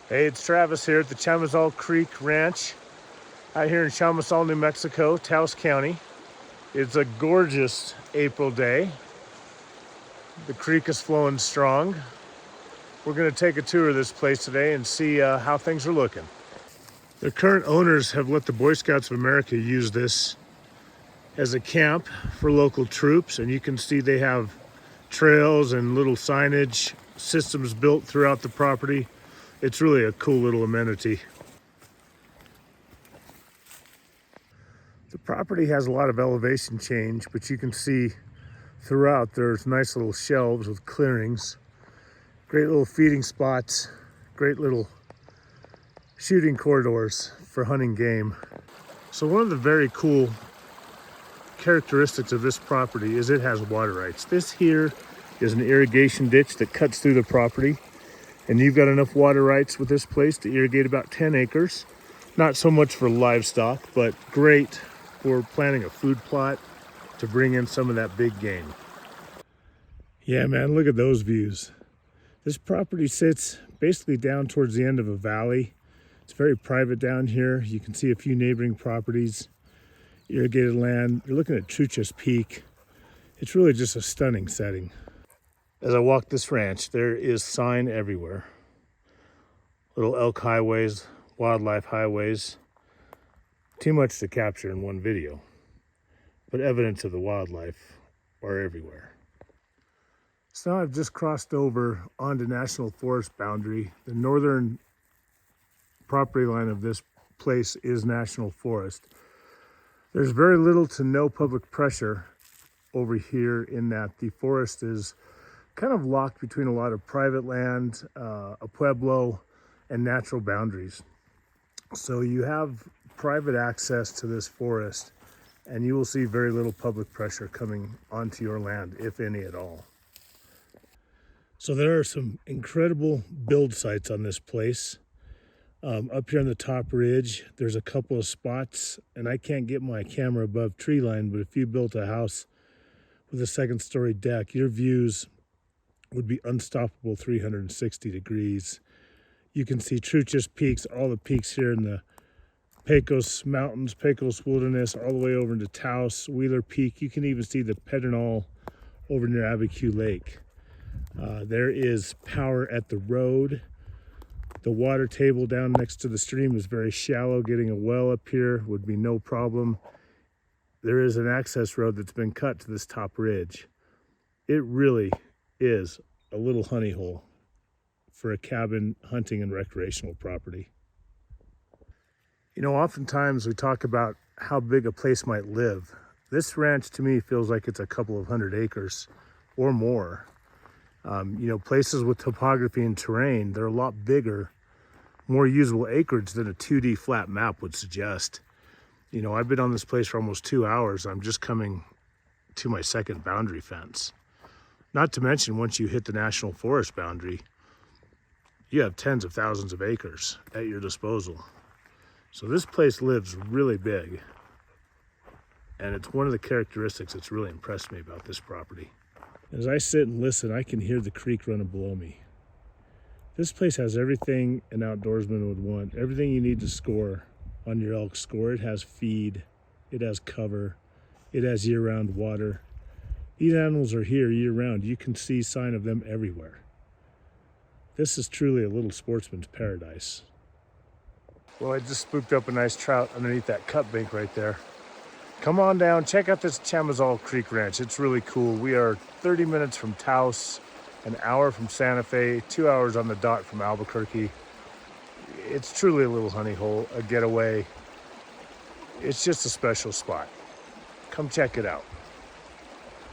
Hey, it's Travis here at the Chamizal Creek Ranch out here in Chamizal, New Mexico, Taos County. It's a gorgeous April day. The creek is flowing strong. We're going to take a tour of this place today and see how things are looking. The current owners have let the Boy Scouts of America use this as a camp for local troops, and you can see they have trails and little signage systems built throughout the property. It's really a cool little amenity. The property has a lot of elevation change, but you can see throughout there's nice little shelves with clearings, great little feeding spots, great little shooting corridors for hunting game. So one of the very cool characteristics of this property is it has water rights. This here is an irrigation ditch that cuts through the property, and you've got enough water rights with this place to irrigate about 10 acres. Not so much for livestock, but great for planting a food plot to bring in some of that big game. Yeah, man, look at those views. This property sits basically down towards the end of a valley. It's very private down here. You can see a few neighboring properties, irrigated land. You're looking at Trout Peak. It's really just a stunning setting. As I walk this ranch, there is sign everywhere. Little elk highways, wildlife highways. Too much to capture in one video, but evidence of the wildlife are everywhere. So now I've just crossed over onto National Forest boundary. The northern property line of this place is National Forest. There's very little to no public pressure over here in that the forest is kind of locked between a lot of private land, a pueblo, and natural boundaries. So you have private access to this forest, and you will see very little public pressure coming onto your land, if any at all. So there are some incredible build sites on this place. Up here on the top ridge, there's a couple of spots, and I can't get my camera above tree line, but if you built a house with a second story deck, your views would be unstoppable 360 degrees. You can see Trout Peaks, all the peaks here in the Pecos Mountains, Pecos Wilderness, all the way over into Taos, Wheeler Peak. You can even see the Pedernal over near Abiquiu Lake. There is power at the road. The water table down next to the stream is very shallow. Getting a well up here would be no problem. There is an access road that's been cut to this top ridge. It really is a little honey hole for a cabin hunting and recreational property. You know, oftentimes we talk about how big a place might live. This ranch to me feels like it's a couple of 100 acres or more. You know, places with topography and terrain, they're a lot bigger, more usable acreage than a 2D flat map would suggest. You know, I've been on this place for almost 2 hours. I'm just coming to my second boundary fence. Not to mention, once you hit the National Forest boundary, you have tens of thousands of acres at your disposal. So this place lives really big, and it's one of the characteristics that's really impressed me about this property. As I sit and listen, I can hear the creek running below me. This place has everything an outdoorsman would want, everything you need to score on your elk score. It has feed, it has cover, it has year-round water. These animals are here year-round. You can see sign of them everywhere. This is truly a little sportsman's paradise. Well, I just spooked up a nice trout underneath that cut bank right there. Come on down, check out this Chamizal Creek Ranch. It's really cool. We are 30 minutes from Taos, an hour from Santa Fe, 2 hours on the dot from Albuquerque. It's truly a little honey hole, a getaway. It's just a special spot. Come check it out.